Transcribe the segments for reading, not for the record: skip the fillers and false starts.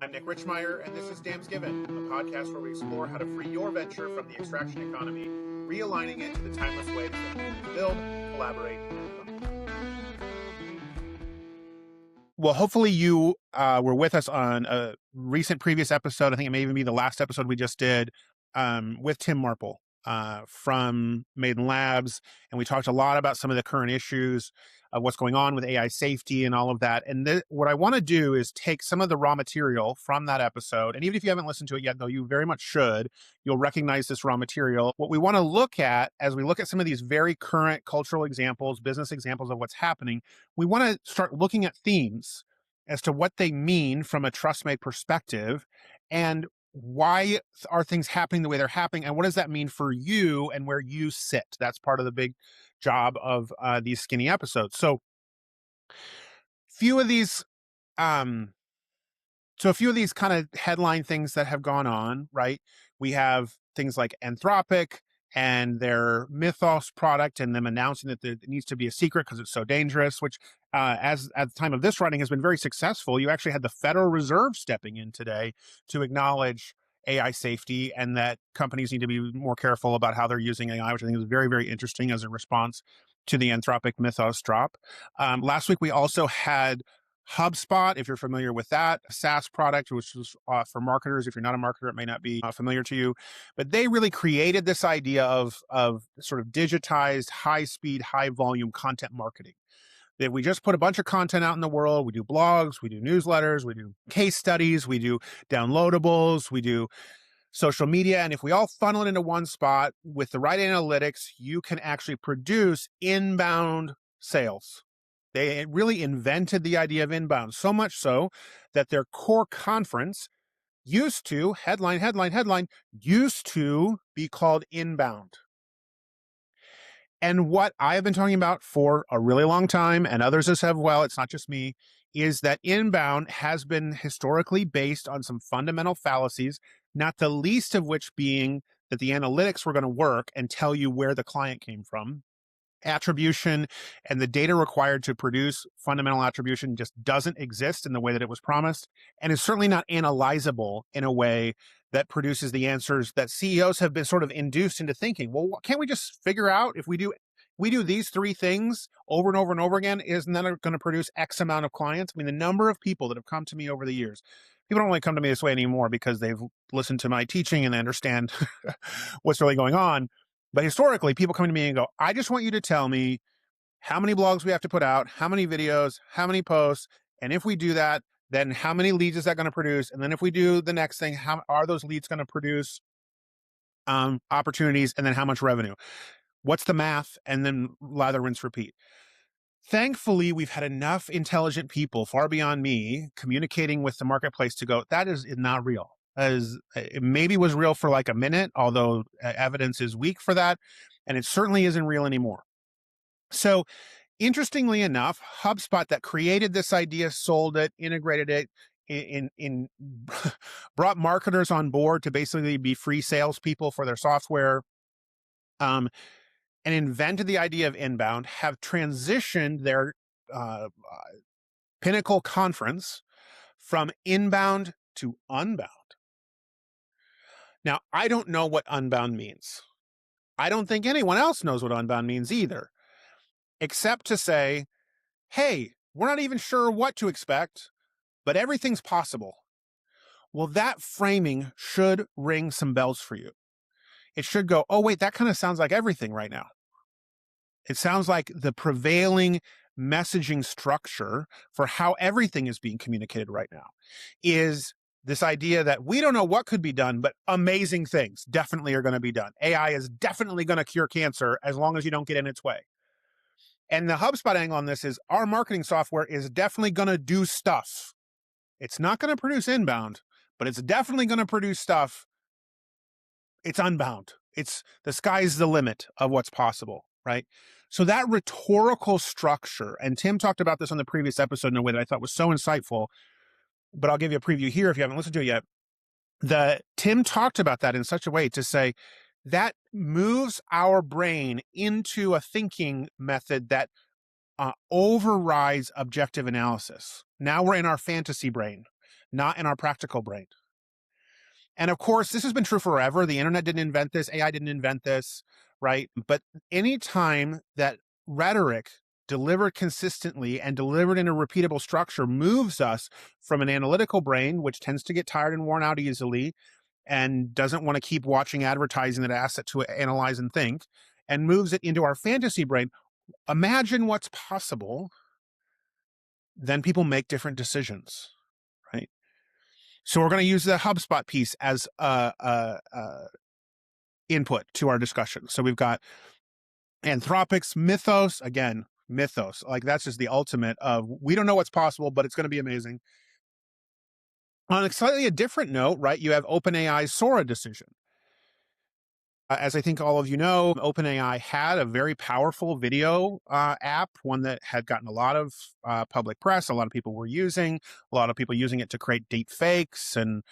I'm Nick Richmeyer, and this is Dam's Given, a podcast where we explore how to free your venture from the extraction economy, realigning it to the timeless ways that we build, collaborate, and become. Well, hopefully you were with us on a recent previous episode. I think it may even be the last episode we just did with Tim Marple from Maiden Labs. And we talked a lot about some of the current issues of what's going on with AI safety and all of that. And what I want to do is take some of the raw material from that episode. And even if you haven't listened to it yet, though you very much should, you'll recognize this raw material. What we want to look at as we look at some of these very current cultural examples, business examples of what's happening, we want to start looking at themes as to what they mean from a TrustMate perspective, and why are things happening the way they're happening, and what does that mean for you and where you sit? That's part of the big job of these skinny episodes. So few of these kind of headline things that have gone on, right? We have things like Anthropic and their Mythos product, and them announcing that it needs to be a secret because it's so dangerous, which as at the time of this writing has been very successful. You actually had the Federal Reserve stepping in today to acknowledge AI safety and that companies need to be more careful about how they're using AI, which I think is very, very interesting as a response to the Anthropic Mythos drop. Last week, we also had HubSpot, if you're familiar with that, a SaaS product, which is for marketers. If you're not a marketer, it may not be familiar to you, but they really created this idea of sort of digitized, high-speed, high-volume content marketing. That we just put a bunch of content out in the world. We do blogs, we do newsletters, we do case studies, we do downloadables, we do social media. And if we all funnel it into one spot with the right analytics, you can actually produce inbound sales. They really invented the idea of inbound, so much so that their core conference used to, headline, used to be called Inbound. And what I have been talking about for a really long time, and others as well, it's not just me, is that inbound has been historically based on some fundamental fallacies, not the least of which being that the analytics were going to work and tell you where the client came from. Attribution and the data required to produce fundamental attribution just doesn't exist in the way that it was promised, and is certainly not analyzable in a way that produces the answers that CEOs have been sort of induced into thinking. Well, can't we just figure out if we do these three things over and over and over again, isn't that going to produce X amount of clients? I mean, the number of people that have come to me over the years, people don't really come to me this way anymore because they've listened to my teaching and they understand what's really going on. But historically, people come to me and go, I just want you to tell me how many blogs we have to put out, how many videos, how many posts, and if we do that, then how many leads is that going to produce? And then if we do the next thing, how are those leads going to produce opportunities, and then how much revenue? What's the math? And then lather, rinse, repeat. Thankfully, we've had enough intelligent people far beyond me communicating with the marketplace to go, that is not real. As it maybe was real for like a minute, although evidence is weak for that, and it certainly isn't real anymore. So interestingly enough, HubSpot, that created this idea, sold it, integrated it, in brought marketers on board to basically be free salespeople for their software, and invented the idea of inbound, have transitioned their Pinnacle conference from inbound to unbound. Now, I don't know what unbound means. I don't think anyone else knows what unbound means either, except to say, hey, we're not even sure what to expect, but everything's possible. Well, that framing should ring some bells for you. It should go, oh, wait, that kind of sounds like everything right now. It sounds like the prevailing messaging structure for how everything is being communicated right now is this idea that we don't know what could be done, but amazing things definitely are going to be done. AI is definitely going to cure cancer as long as you don't get in its way. And the HubSpot angle on this is our marketing software is definitely going to do stuff. It's not going to produce inbound, but it's definitely going to produce stuff. It's unbound. It's the sky's the limit of what's possible, right? So that rhetorical structure, and Tim talked about this on the previous episode in a way that I thought was so insightful, but I'll give you a preview here if you haven't listened to it yet. Tim talked about that in such a way to say that moves our brain into a thinking method that overrides objective analysis. Now we're in our fantasy brain. not in our practical brain. And of course, this has been true forever. The internet didn't invent this. AI didn't invent this, right? But anytime that rhetoric delivered consistently and delivered in a repeatable structure moves us from an analytical brain, which tends to get tired and worn out easily and doesn't want to keep watching advertising that asks it to analyze and think, and moves it into our fantasy brain, imagine what's possible. Then people make different decisions, right? So we're going to use the HubSpot piece as input to our discussion. So we've got Anthropic's mythos. Again, mythos. Like, that's just the ultimate of, we don't know what's possible, but it's going to be amazing. On a slightly a different note, right, you have OpenAI's Sora decision. As I think all of you know, OpenAI had a very powerful video app, one that had gotten a lot of public press. A lot of people were using, a lot of people using it to create deep fakes and,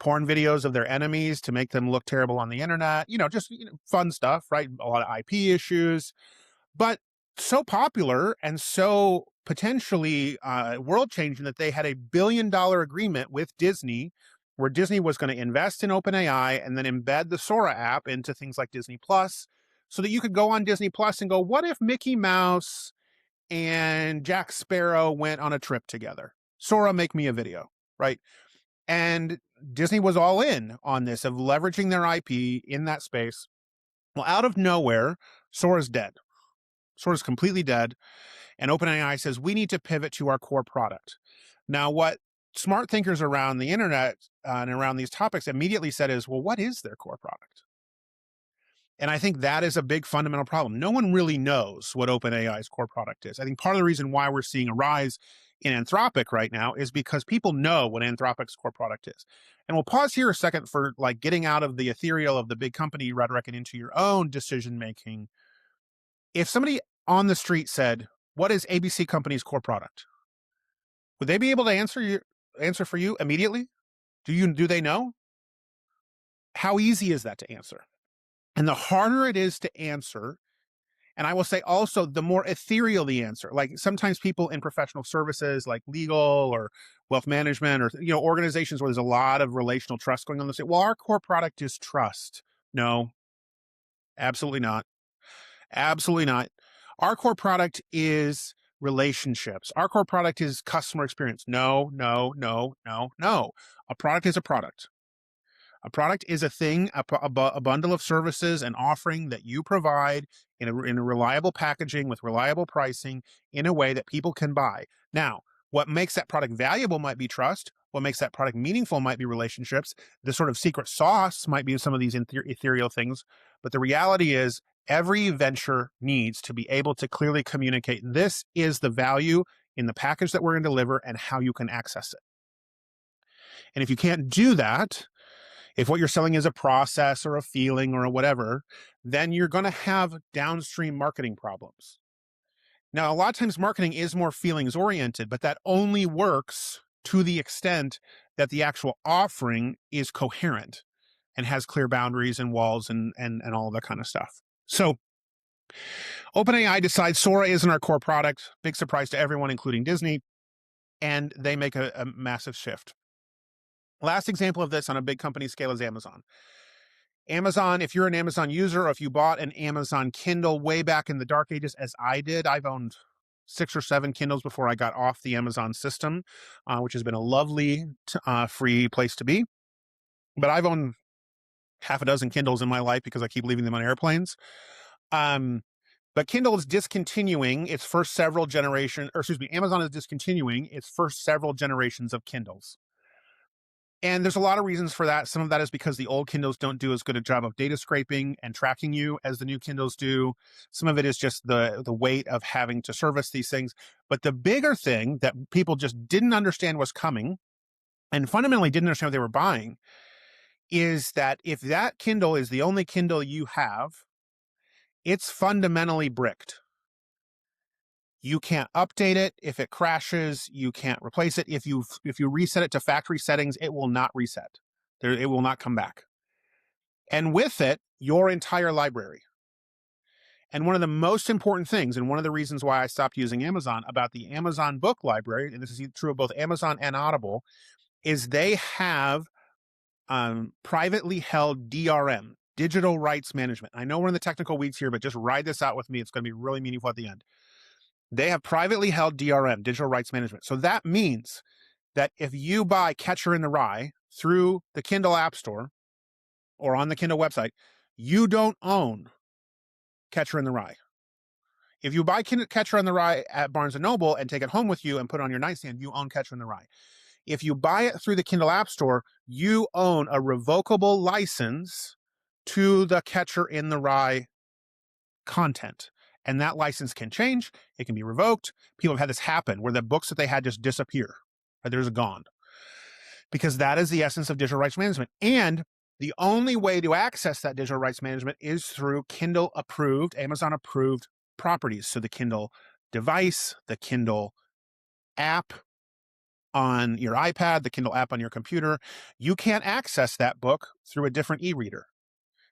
porn videos of their enemies to make them look terrible on the internet. Just fun stuff, right? A lot of IP issues, but so popular and so potentially world-changing that they had $1 billion agreement with Disney, where Disney was going to invest in OpenAI and then embed the Sora app into things like Disney Plus, so that you could go on Disney Plus and go, what if Mickey Mouse and Jack Sparrow went on a trip together? Sora, make me a video, right? And Disney was all in on this, of leveraging their IP in that space. Well, out of nowhere, Sora's dead. Sora's completely dead. And OpenAI says, we need to pivot to our core product. Now, what smart thinkers around the internet and around these topics immediately said is, well, what is their core product? And I think that is a big fundamental problem. No one really knows what OpenAI's core product is. I think part of the reason why we're seeing a rise in Anthropic right now is because people know what Anthropic's core product is. And we'll pause here a second for like getting out of the ethereal of the big company rhetoric and into your own decision making. If somebody on the street said, what is ABC Company's core product? Would they be able to answer for you immediately? Do they know? How easy is that to answer? And the harder it is to answer, and I will say also, the more ethereal the answer. Like, sometimes people in professional services like legal or wealth management or organizations where there's a lot of relational trust going on, they say, well, our core product is trust. No, absolutely not. Absolutely not. Our core product is relationships. Our core product is customer experience. No, no, no, no, no. A product is a product. A product is a thing, a bundle of services and offering that you provide in a reliable packaging with reliable pricing in a way that people can buy. Now, what makes that product valuable might be trust. What makes that product meaningful might be relationships. The sort of secret sauce might be some of these ethereal things. But the reality is, every venture needs to be able to clearly communicate, this is the value in the package that we're going to deliver and how you can access it. And if you can't do that, if what you're selling is a process or a feeling or a whatever, then you're going to have downstream marketing problems. Now, a lot of times marketing is more feelings oriented, but that only works to the extent that the actual offering is coherent and has clear boundaries and walls and all that kind of stuff. So OpenAI decides Sora isn't our core product. Big surprise to everyone, including Disney. And they make a massive shift. Last example of this on a big company scale is Amazon. Amazon, if you're an Amazon user or if you bought an Amazon Kindle way back in the dark ages, as I did, I've owned 6 or 7 Kindles before I got off the Amazon system, which has been a lovely free place to be. But I've owned half a dozen Kindles in my life because I keep leaving them on airplanes. But Kindle is discontinuing its first several generations, or excuse me, Amazon is discontinuing its first several generations of Kindles. And there's a lot of reasons for that. Some of that is because the old Kindles don't do as good a job of data scraping and tracking you as the new Kindles do. Some of it is just the weight of having to service these things. But the bigger thing that people just didn't understand was coming, and fundamentally didn't understand what they were buying, is that if that Kindle is the only Kindle you have, it's fundamentally bricked. You can't update it. If it crashes, you can't replace it. If you reset it to factory settings, it will not reset. It will not come back. And with it, your entire library. And one of the most important things, and one of the reasons why I stopped using Amazon about the Amazon book library, and this is true of both Amazon and Audible, is they have privately held DRM, digital rights management. I know we're in the technical weeds here, but just ride this out with me. It's going to be really meaningful at the end. They have privately held DRM, digital rights management. So that means that if you buy Catcher in the Rye through the Kindle App Store or on the Kindle website, you don't own Catcher in the Rye. If you buy Catcher in the Rye at Barnes & Noble and take it home with you and put it on your nightstand, you own Catcher in the Rye. If you buy it through the Kindle App Store, you own a revocable license to the Catcher in the Rye content. And that license can change. It can be revoked. People have had this happen where the books that they had just disappear. There's a gone. Because that is the essence of digital rights management. And the only way to access that digital rights management is through Kindle approved, Amazon approved properties. So the Kindle device, the Kindle app on your iPad, the Kindle app on your computer. You can't access that book through a different e-reader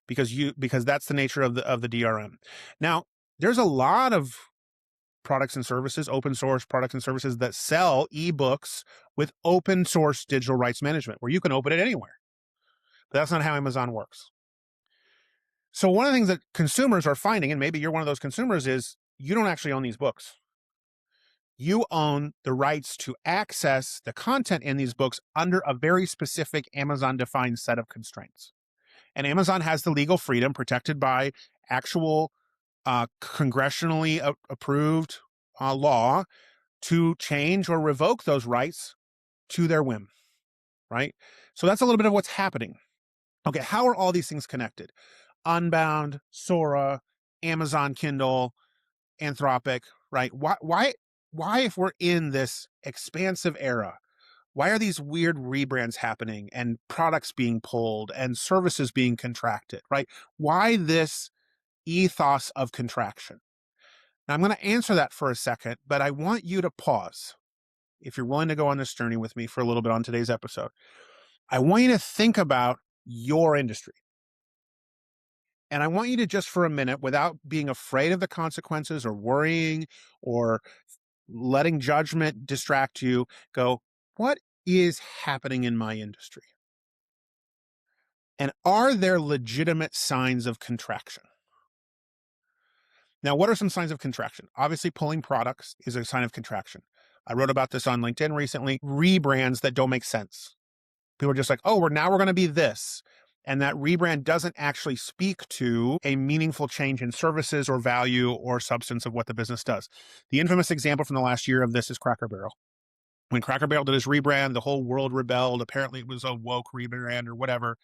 because that's the nature of the DRM. Now, there's a lot of products and services, open source products and services that sell ebooks with open source digital rights management, where you can open it anywhere. But that's not how Amazon works. So one of the things that consumers are finding, and maybe you're one of those consumers, is you don't actually own these books. You own the rights to access the content in these books under a very specific Amazon-defined set of constraints. And Amazon has the legal freedom protected by actual congressionally approved law to change or revoke those rights to their whim, right? So that's a little bit of what's happening. Okay, how are all these things connected? Unbound, Sora, Amazon Kindle, Anthropic, right? Why, if we're in this expansive era, why are these weird rebrands happening and products being pulled and services being contracted, right? Why this ethos of contraction? Now, I'm going to answer that for a second, but I want you to pause. If you're willing to go on this journey with me for a little bit on today's episode, I want you to think about your industry. And I want you to just for a minute, without being afraid of the consequences or worrying or letting judgment distract you, go, what is happening in my industry? And are there legitimate signs of contraction? Now, what are some signs of contraction? Obviously, pulling products is a sign of contraction. I wrote about this on LinkedIn recently. Rebrands that don't make sense. People are just like, oh, we're going to be this. And that rebrand doesn't actually speak to a meaningful change in services or value or substance of what the business does. The infamous example from the last year of this is Cracker Barrel. When Cracker Barrel did his rebrand, the whole world rebelled. Apparently it was a woke rebrand or whatever.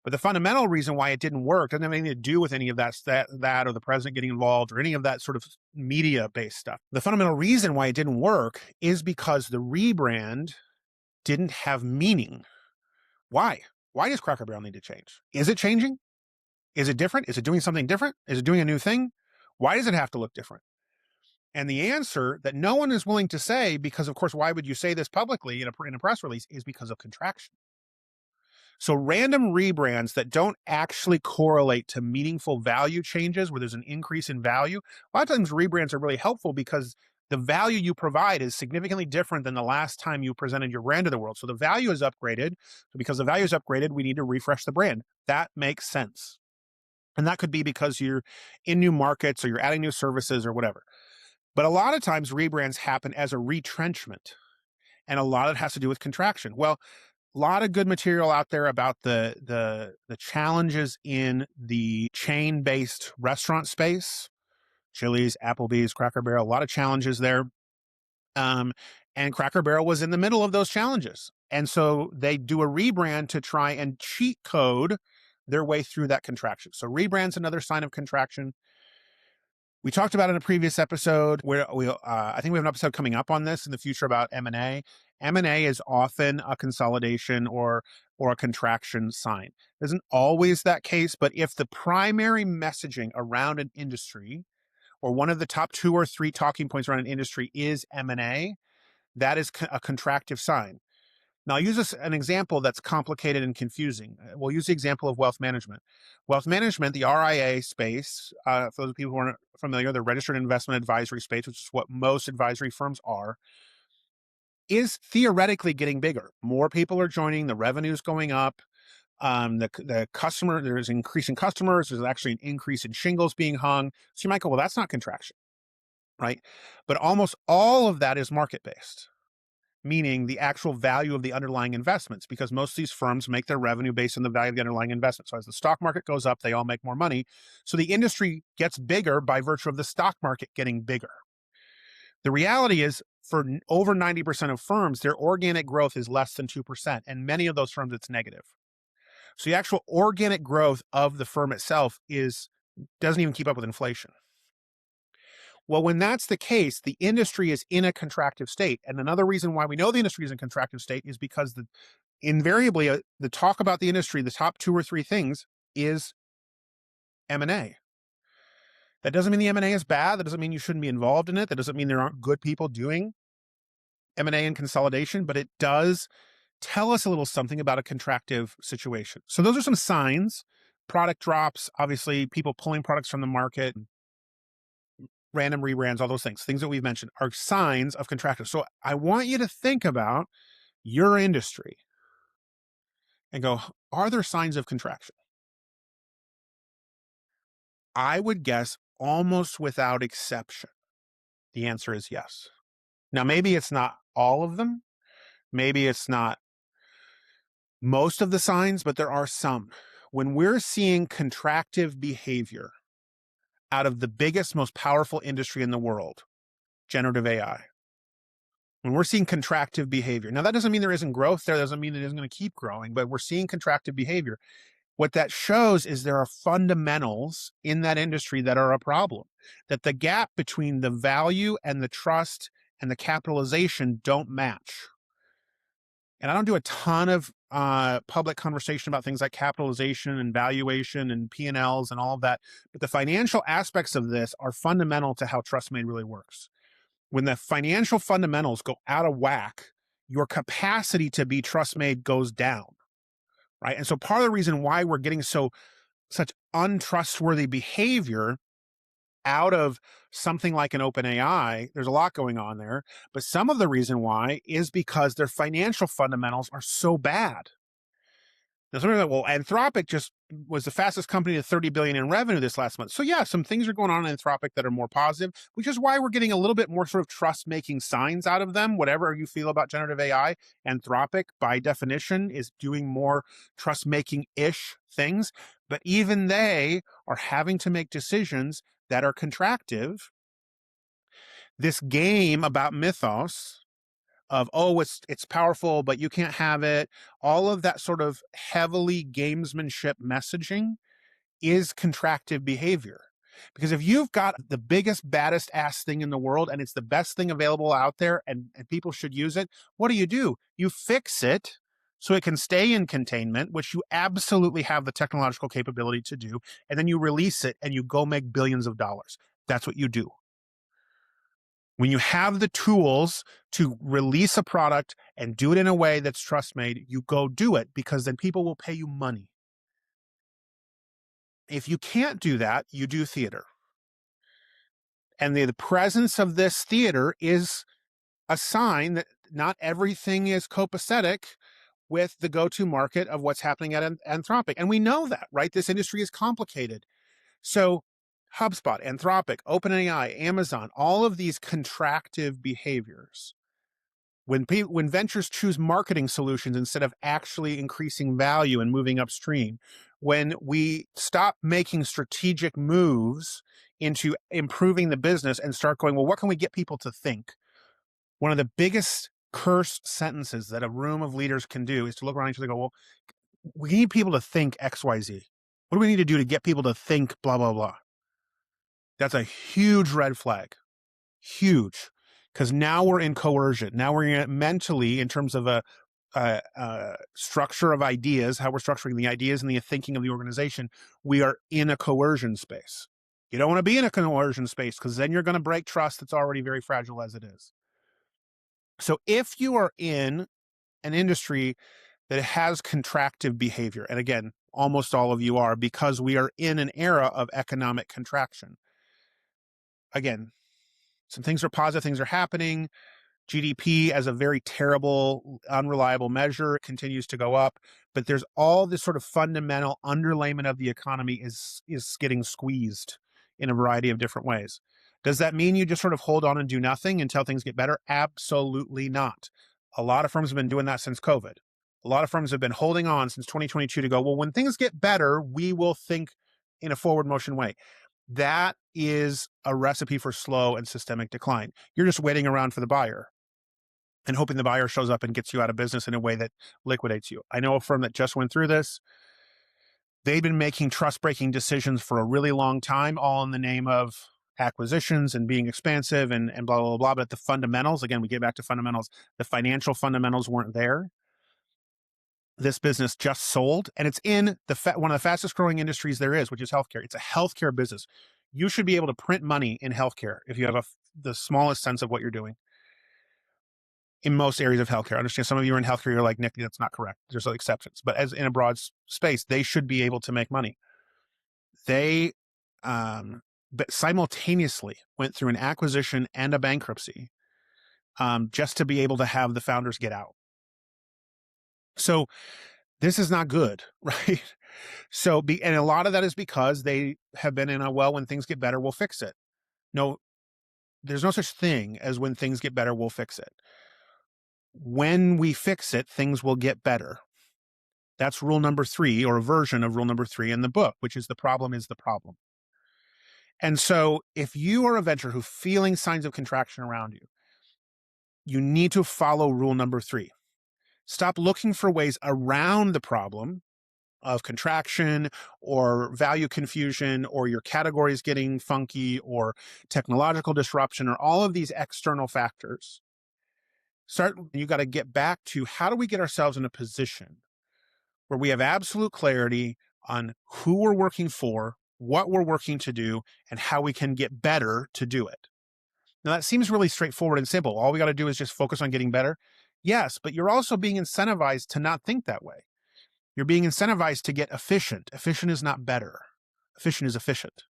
But the fundamental reason why it didn't work doesn't have anything to do with any of that or the president getting involved or any of that sort of media-based stuff. The fundamental reason why it didn't work is because the rebrand didn't have meaning. Why? Why does Cracker Barrel need to change? Is it changing? Is it different? Is it doing something different? Is it doing a new thing? Why does it have to look different? And the answer that no one is willing to say, because of course, why would you say this publicly in a press release, is because of contraction. So random rebrands that don't actually correlate to meaningful value changes where there's an increase in value. A lot of times rebrands are really helpful because the value you provide is significantly different than the last time you presented your brand to the world. So the value is upgraded. So because the value is upgraded, we need to refresh the brand. That makes sense. And that could be because you're in new markets or you're adding new services or whatever. But a lot of times rebrands happen as a retrenchment. And a lot of it has to do with contraction. Well, a lot of good material out there about the challenges in the chain-based restaurant space. Chili's, Applebee's, Cracker Barrel, a lot of challenges there. And Cracker Barrel was in the middle of those challenges. And so they do a rebrand to try and cheat code their way through that contraction. So rebrand's another sign of contraction. We talked about in a previous episode where I think we have an episode coming up on this in the future about M&A. M&A is often a consolidation or a contraction sign. It isn't always that case, but if the primary messaging around an industry or one of the top 2 or 3 talking points around an industry is M&A, that is a contractive sign. Now, I'll use an example that's complicated and confusing. We'll use the example of wealth management. Wealth management, the RIA space, for those people who aren't familiar, the registered investment advisory space, which is what most advisory firms are, is theoretically getting bigger. More people are joining, the revenue's going up. The customer, there's increasing customers, there's actually an increase in shingles being hung. So you might go, well, that's not contraction, right? But almost all of that is market-based, meaning the actual value of the underlying investments, because most of these firms make their revenue based on the value of the underlying investment. So as the stock market goes up, they all make more money. So the industry gets bigger by virtue of the stock market getting bigger. The reality is, for over 90% of firms, their organic growth is less than 2%, and many of those firms, it's negative. So the actual organic growth of the firm itself doesn't even keep up with inflation. Well, when that's the case, the industry is in a contractive state. And another reason why we know the industry is in a contractive state is because invariably the talk about the industry, the top 2 or 3 things is M&A. That doesn't mean the M&A is bad. That doesn't mean you shouldn't be involved in it. That doesn't mean there aren't good people doing M&A and consolidation, but it does tell us a little something about a contractive situation. So those are some signs. Product drops, obviously people pulling products from the market, random rebrands, all those things that we've mentioned are signs of contraction. So I want you to think about your industry and go, are there signs of contraction? I would guess almost without exception, the answer is yes. Now, maybe it's not all of them. Maybe it's not most of the signs, but there are some. When we're seeing contractive behavior out of the biggest, most powerful industry in the world, generative AI, when we're seeing contractive behavior, now that doesn't mean there isn't growth there, doesn't mean it isn't going to keep growing, but we're seeing contractive behavior. What that shows is there are fundamentals in that industry that are a problem, that the gap between the value and the trust and the capitalization don't match. And I don't do a ton of public conversation about things like capitalization and valuation and P&Ls and all of that, but the financial aspects of this are fundamental to how TrustMade really works. When the financial fundamentals go out of whack, your capacity to be TrustMade goes down, right? And so part of the reason why we're getting such untrustworthy behavior out of something like an OpenAI, there's a lot going on there, but some of the reason why is because their financial fundamentals are so bad. Now, somebody like, well, Anthropic just was the fastest company to 30 billion in revenue this last month. So yeah, some things are going on in Anthropic that are more positive, which is why we're getting a little bit more sort of trust-making signs out of them. Whatever you feel about generative AI, Anthropic, by definition, is doing more trust-making-ish things. But even they are having to make decisions that are contractive. This game about mythos of, oh, it's powerful, but you can't have it. All of that sort of heavily gamesmanship messaging is contractive behavior. Because if you've got the biggest, baddest ass thing in the world and it's the best thing available out there and people should use it, what do? You fix it so it can stay in containment, which you absolutely have the technological capability to do, and then you release it and you go make billions of dollars. That's what you do. When you have the tools to release a product and do it in a way that's trust-made, you go do it because then people will pay you money. If you can't do that, you do theater. And the presence of this theater is a sign that not everything is copacetic with the go-to market of what's happening at Anthropic. And we know that, right? This industry is complicated. So HubSpot, Anthropic, OpenAI, Amazon, all of these contractive behaviors. When ventures choose marketing solutions instead of actually increasing value and moving upstream, when we stop making strategic moves into improving the business and start going, well, what can we get people to think? One of the biggest cursed sentences that a room of leaders can do is to look around each other and go, well, we need people to think X, Y, Z. What do we need to do to get people to think blah, blah, blah? That's a huge red flag. Huge. Because now we're in coercion. Now we're in it mentally in terms of a structure of ideas, how we're structuring the ideas and the thinking of the organization. We are in a coercion space. You don't want to be in a coercion space because then you're going to break trust that's already very fragile as it is. So if you are in an industry that has contractive behavior, and again, almost all of you are, because we are in an era of economic contraction. Again, some things are positive, things are happening. GDP as a very terrible, unreliable measure continues to go up, but there's all this sort of fundamental underlayment of the economy is getting squeezed in a variety of different ways. Does that mean you just sort of hold on and do nothing until things get better? Absolutely not. A lot of firms have been doing that since COVID. A lot of firms have been holding on since 2022 to go, well, when things get better, we will think in a forward motion way. That is a recipe for slow and systemic decline. You're just waiting around for the buyer and hoping the buyer shows up and gets you out of business in a way that liquidates you. I know a firm that just went through this. They've been making trust-breaking decisions for a really long time, all in the name of acquisitions and being expansive and blah, blah, blah. But the fundamentals, again, we get back to fundamentals. The financial fundamentals weren't there. This business just sold, and it's in one of the fastest growing industries there is, which is healthcare. It's a healthcare business. You should be able to print money in healthcare if you have the smallest sense of what you're doing. In most areas of healthcare, I understand some of you are in healthcare, you're like, Nick, that's not correct. There's exceptions, but as in a broad space, they should be able to make money. They, but simultaneously went through an acquisition and a bankruptcy, just to be able to have the founders get out. So this is not good, right? So, and a lot of that is because they have been in a, well, when things get better, we'll fix it. No, there's no such thing as when things get better, we'll fix it. When we fix it, things will get better. That's rule number 3, or a version of rule number 3 in the book, which is the problem is the problem. And so if you are a venture who's feeling signs of contraction around you, you need to follow rule number 3. Stop looking for ways around the problem of contraction or value confusion or your categories getting funky or technological disruption or all of these external factors. You got to get back to how do we get ourselves in a position where we have absolute clarity on who we're working for, what we're working to do, and how we can get better to do it. Now, that seems really straightforward and simple. All we got to do is just focus on getting better. Yes, but you're also being incentivized to not think that way. You're being incentivized to get efficient. Efficient is not better. Efficient is efficient.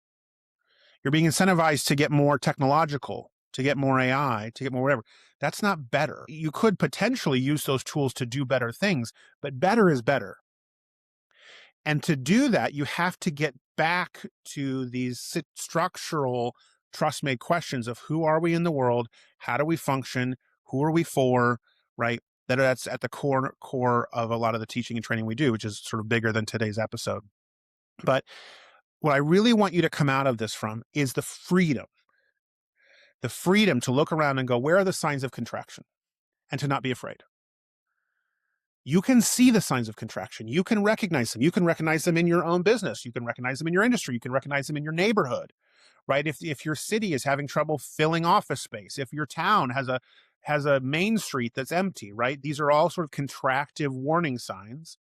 You're being incentivized to get more technological, to get more AI, to get more whatever. That's not better. You could potentially use those tools to do better things, but better is better. And to do that, you have to get back to these structural trust-made questions of who are we in the world? How do we function? Who are we for? Right? That's at the core of a lot of the teaching and training we do, which is sort of bigger than today's episode. But what I really want you to come out of this from is the freedom to look around and go, where are the signs of contraction? And to not be afraid. You can see the signs of contraction. You can recognize them. You can recognize them in your own business. You can recognize them in your industry. You can recognize them in your neighborhood, right? If your city is having trouble filling office space, if your town has a main street that's empty, right? These are all sort of contractive warning signs.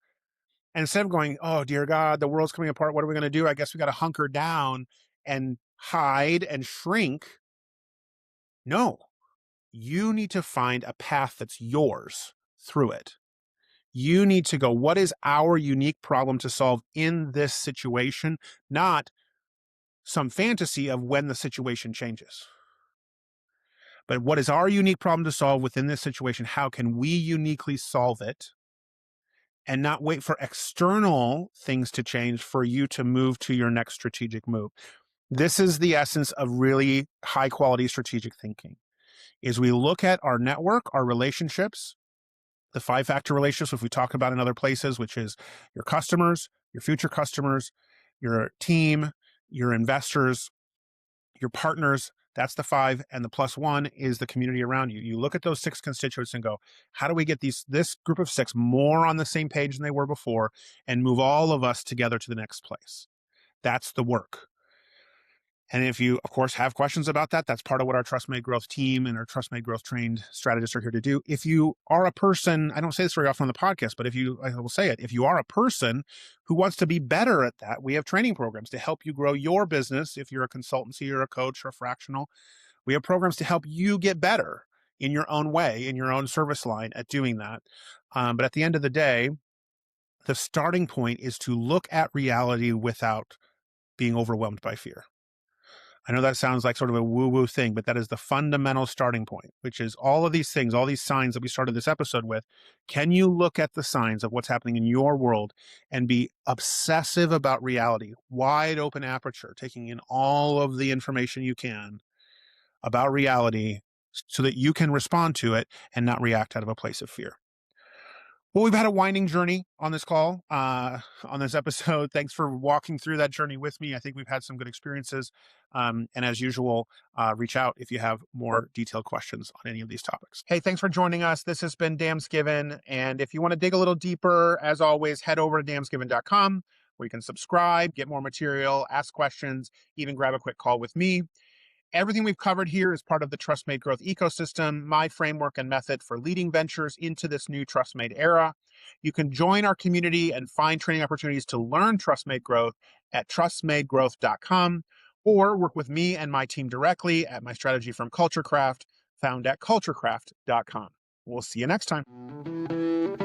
And instead of going, oh, dear God, the world's coming apart. What are we going to do? I guess we got to hunker down and hide and shrink. No, you need to find a path that's yours through it. You need to go, what is our unique problem to solve in this situation? Not some fantasy of when the situation changes. But what is our unique problem to solve within this situation? How can we uniquely solve it? And not wait for external things to change for you to move to your next strategic move. This is the essence of really high quality strategic thinking, is we look at our network, our relationships, the 5-factor relationships, which we talk about in other places, which is your customers, your future customers, your team, your investors, your partners. That's the 5. And the +1 is the community around you. You look at those 6 constituents and go, how do we get this group of 6 more on the same page than they were before and move all of us together to the next place? That's the work. And if you, of course, have questions about that, that's part of what our Trust Made Growth team and our Trust Made Growth trained strategists are here to do. If you are a person, I don't say this very often on the podcast, but I will say it, if you are a person who wants to be better at that, we have training programs to help you grow your business. If you're a consultancy or a coach or a fractional, we have programs to help you get better in your own way, in your own service line at doing that. But at the end of the day, the starting point is to look at reality without being overwhelmed by fear. I know that sounds like sort of a woo-woo thing, but that is the fundamental starting point, which is all of these things, all these signs that we started this episode with. Can you look at the signs of what's happening in your world and be obsessive about reality, wide open aperture, taking in all of the information you can about reality so that you can respond to it and not react out of a place of fear? Well, we've had a winding journey on this call, on this episode. Thanks for walking through that journey with me. I think we've had some good experiences. And as usual, reach out if you have more detailed questions on any of these topics. Hey, thanks for joining us. This has been Damns Given. And if you want to dig a little deeper, as always, head over to damnsgiven.com where you can subscribe, get more material, ask questions, even grab a quick call with me. Everything we've covered here is part of the TrustMade growth ecosystem, my framework and method for leading ventures into this new TrustMade era. You can join our community and find training opportunities to learn TrustMade growth at trustmadegrowth.com, or work with me and my team directly at my strategy firm CultureCraft, found at culturecraft.com. We'll see you next time.